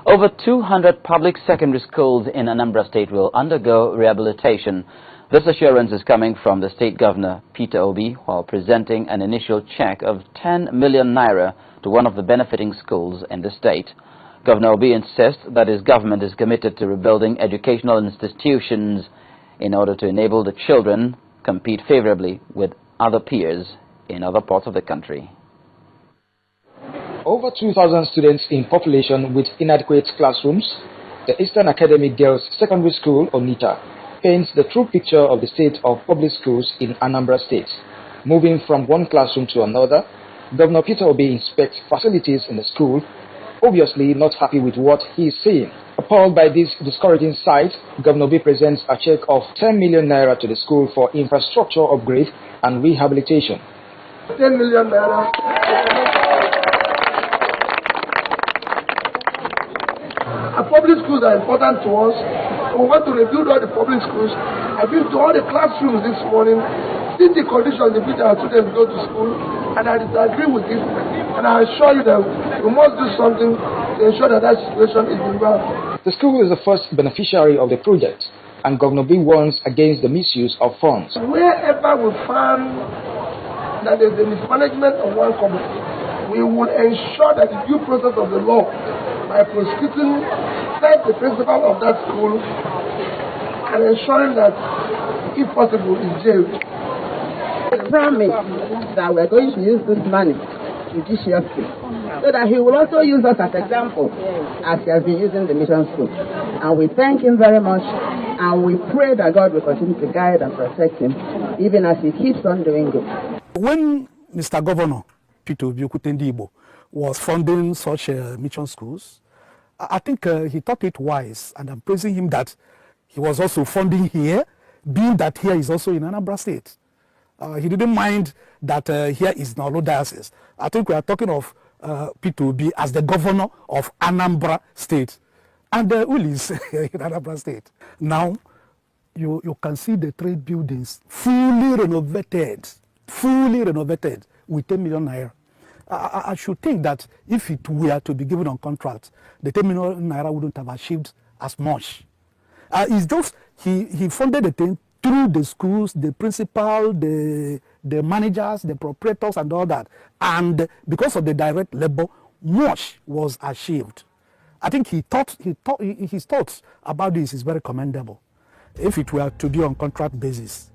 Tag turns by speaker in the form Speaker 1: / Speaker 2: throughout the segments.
Speaker 1: Over 200 public secondary schools in Anambra State will undergo rehabilitation. This assurance is coming from the State Governor, Peter Obi, while presenting an initial check of 10 million naira to one of the benefiting schools in the state. Governor Obi insists that his government is committed to rebuilding educational institutions in order to enable the children compete favorably with other peers in other parts of the country.
Speaker 2: Over 2,000 students in population with inadequate classrooms, the Eastern Academic Girls Secondary School, Onitsha, paints the true picture of the state of public schools in Anambra State. Moving from one classroom to another, Governor Peter Obi inspects facilities in the school, obviously not happy with what he is seeing. Appalled by this discouraging sight, Governor Obi presents a check of 10 million naira to the school for infrastructure upgrade and rehabilitation.
Speaker 3: 10 million naira. Our public schools are important to us. We want to rebuild all the public schools. I've been to all the classrooms this morning, see the conditions in which our students go to school, and I disagree with this. And I assure you that we must do something to ensure that that situation is reversed.
Speaker 2: The school is the first beneficiary of the project, and Governor B warns against the misuse of funds.
Speaker 3: Wherever we find that there's a mismanagement of one company, we will ensure that the due process of the law by prosecuting the principal of that school and ensuring that, if possible, is jailed.
Speaker 4: I promise that we're going to use this money judiciously, so that he will also use us as example, as he has been using the mission school. And we thank him very much, and we pray that God will continue to guide and protect him, even as he keeps on doing good.
Speaker 5: When Mr. Governor Peter Obi was funding such mission schools, I think he thought it wise, and I'm praising him that he was also funding here, being that here is also in Anambra State. He didn't mind that here is Nalo Diocese. I think we are talking of Peter Obi as the governor of Anambra State, and Ulis in Anambra State. Now, you can see the trade buildings fully renovated with 10 million naira. I should think that if it were to be given on contract, the 10 million naira wouldn't have achieved as much. It's just he funded the thing through the schools, the principal, the managers, the proprietors, and all that. And because of the direct labor, much was achieved. I think his thoughts about this is very commendable. If it were to be on contract basis,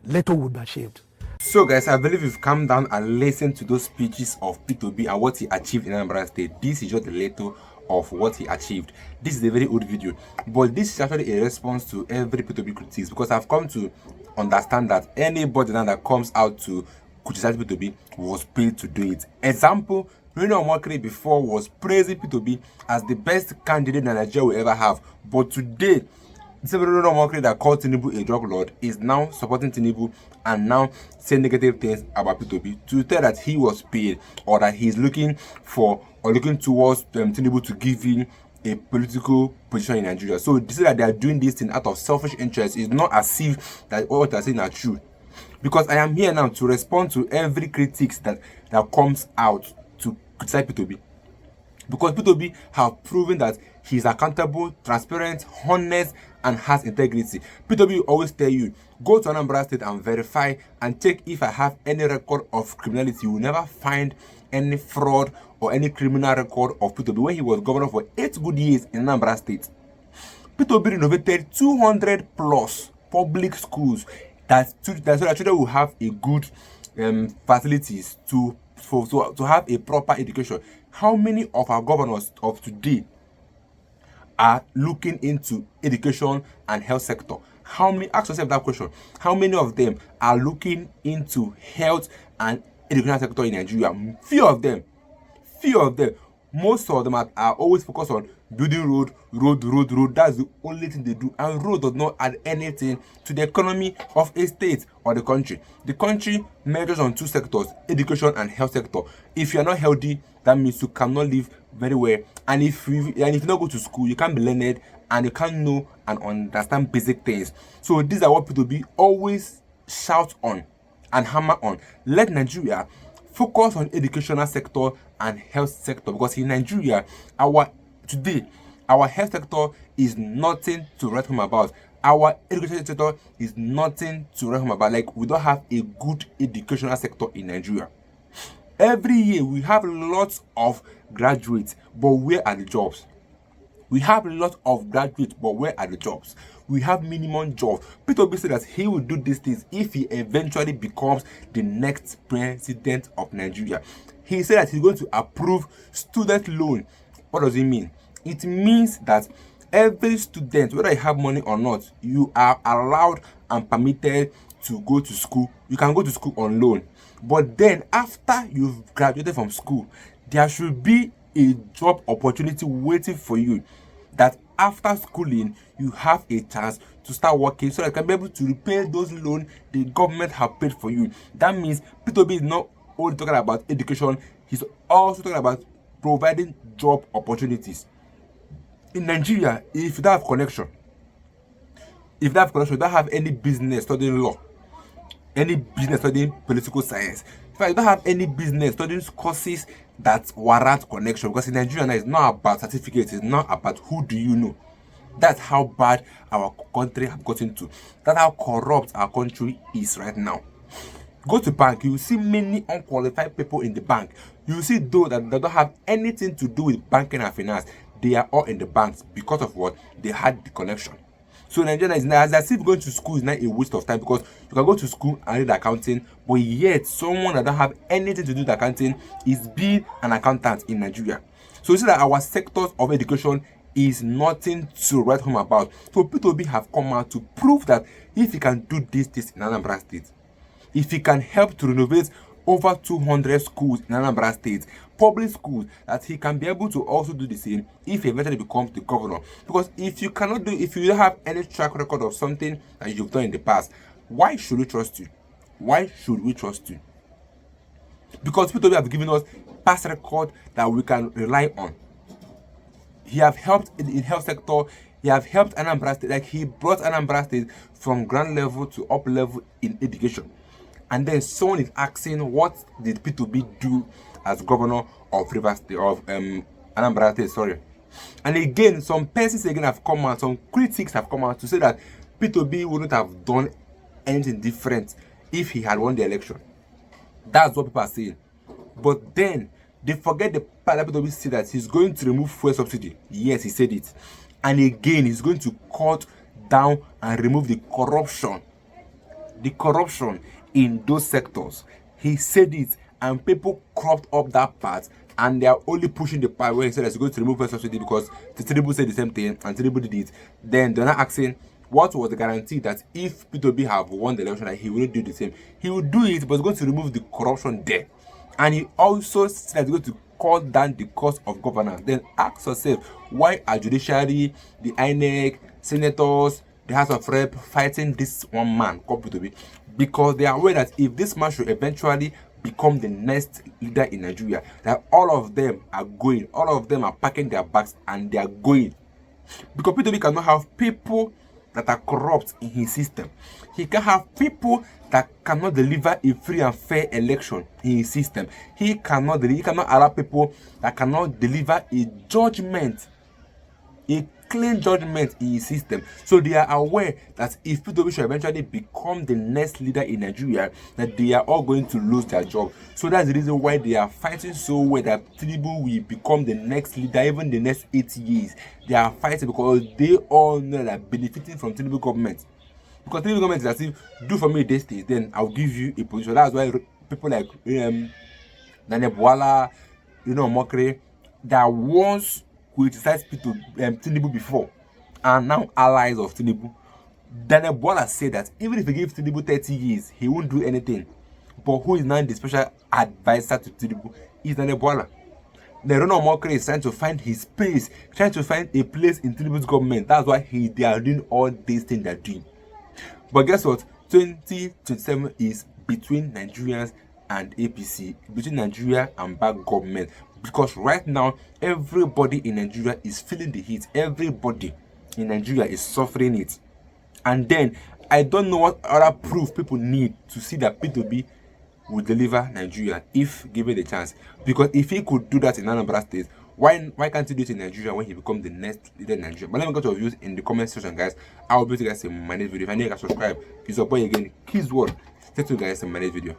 Speaker 5: little would be achieved.
Speaker 6: So guys, I believe you've come down and listened to those speeches of Peter Obi and what he achieved in Anambra State. This is just a little of what he achieved. This is a very old video, but this is actually a response to every Peter Obi critics, because I've come to understand that anybody now that comes out to criticize Peter Obi was paid to do it. Example, Reno Omokri before was praising Peter Obi as the best candidate Nigeria will ever have, but today several Omokri that called Tinubu a drug lord is now supporting Tinubu and now saying negative things about Peter Obi to tell that he was paid, or that he's looking for or looking towards Tinubu to give him a political position in Nigeria. So to say that they are doing this thing out of selfish interest is not as if that what they're saying are true. Because I am here now to respond to every critics that comes out to criticize Peter Obi. Because Peter Obi have proven that he is accountable, transparent, honest, and has integrity. Peter Obi will always tell you, go to Anambra State and verify and check if I have any record of criminality. You will never find any fraud or any criminal record of Peter Obi. When he was governor for 8 good years in Anambra State, Peter Obi renovated 200 plus public schools that so that children will have a good facilities to have a proper education. How many of our governors of today are looking into education and health sector? How many, ask yourself that question, how many of them are looking into health and education sector in Nigeria? Few of them. Most of them are always focused on building road. That's the only thing they do, and road does not add anything to the economy of a state or the country. The country measures on 2 sectors, education and health sector. If you are not healthy, that means you cannot live very well, and if you not go to school, you can't be learned and you can't know and understand basic things. So these are what people be always shout on and hammer on. Let Nigeria focus on educational sector and health sector, because in Nigeria, today Our health sector is nothing to write home about. Our education sector is nothing to write home about. Like, we don't have a good educational sector in Nigeria. Every year we have lots of graduates, but where are the jobs? We have a lot of graduates, but where are the jobs? We have minimum jobs. Peter Obi said that he will do these things if he eventually becomes the next president of Nigeria. He said that he's going to approve student loan. What does it mean? It means that every student, whether you have money or not, you are allowed and permitted to go to school. You can go to school on loan. But then after you've graduated from school, there should be a job opportunity waiting for you, that after schooling you have a chance to start working so that you can be able to repay those loans the government have paid for you. That means P2B is not only talking about education, he's also talking about providing job opportunities. In Nigeria, if you don't have connection, you don't have any business studying law, any business studying political science, in fact, you don't have any business studying courses that warrant connection, because in Nigeria now it's not about certificates, it's not about who do you know. That's how bad our country have gotten to. That's how corrupt our country is right now. Go to bank, you see many unqualified people in the bank. You see those that don't have anything to do with banking and finance. They are all in the banks because of what? They had the connection. So Nigeria is now, as if going to school is not a waste of time, because you can go to school and read accounting, but yet someone that don't have anything to do with accounting is being an accountant in Nigeria. So you see that our sectors of education is nothing to write home about. So P2B have come out to prove that if he can do this in Anambra State, if he can help to renovate over 200 schools in Anambra State, public schools, that he can be able to also do the same if he eventually becomes the governor. Because if you don't have any track record of something that you've done in the past, why should we trust you? Why should we trust you? Because people have given us past record that we can rely on. He have helped in the health sector. He have helped Anambra State. Like, he brought Anambra State from ground level to up level in education. And then someone is asking, what did P2B do as governor of Rivers State, of Anambra State, sorry. And again, some persons again have come out, some critics have come out to say that P2B wouldn't have done anything different if he had won the election. That's what people are saying. But then they forget the part that P2B said that he's going to remove fuel subsidy. Yes, he said it. And again, he's going to cut down and remove the corruption. The corruption in those sectors. He said it, and people cropped up that part, and they are only pushing the part where he said that he's going to remove fuel subsidy because Tinubu said the same thing and Tinubu did it. Then they're not asking what was the guarantee that if P2B have won the election that he wouldn't do the same. He will do it, but he's going to remove the corruption there. And he also said he's going to cut down the cost of governance. Then ask yourself, why are judiciary, the INEC, senators, the House of Rep fighting this one man called P2B? Because they are aware that if this man should eventually become the next leader in Nigeria, that all of them are going, all of them are packing their bags and they are going. Because P2B cannot have people that are corrupt in his system. He can have people that cannot deliver a free and fair election in his system. He cannot allow people that cannot deliver a judgment, a clean judgment in his system. So they are aware that if P2B should eventually become the next leader in Nigeria, that they are all going to lose their job. So that's the reason why they are fighting so well that Tinubu will become the next leader, even the next 8 years. They are fighting because they all know that benefiting from Tinubu government. Because Tinubu government is as if, do for me this thing, then I'll give you a position. That's why people like Daniel Bwala, Mokre, that once criticized Tinubu before and now allies of Tinubu. Daniel Bwala said that even if he gives Tinubu 30 years, he won't do anything. But who is now the special advisor to Tinubu is Daniel Bwala. The Ronald Mokre is trying to find his space, trying to find a place in Tinubu's government. That's why they are doing all these things they're doing. But guess what? 2027 is between Nigerians and APC, between Nigeria and bad government. Because right now, everybody in Nigeria is feeling the heat. Everybody in Nigeria is suffering it. And then, I don't know what other proof people need to see that P2B will deliver Nigeria if given the chance. Because if he could do that in Anambra State, Why can't he do it in Nigeria when he becomes the next leader in Nigeria? But let me get your views in the comment section, guys. I will be with you guys in my next video. If I need you guys subscribe, it's your boy again, Kids World. Stay tuned, guys, in my next video.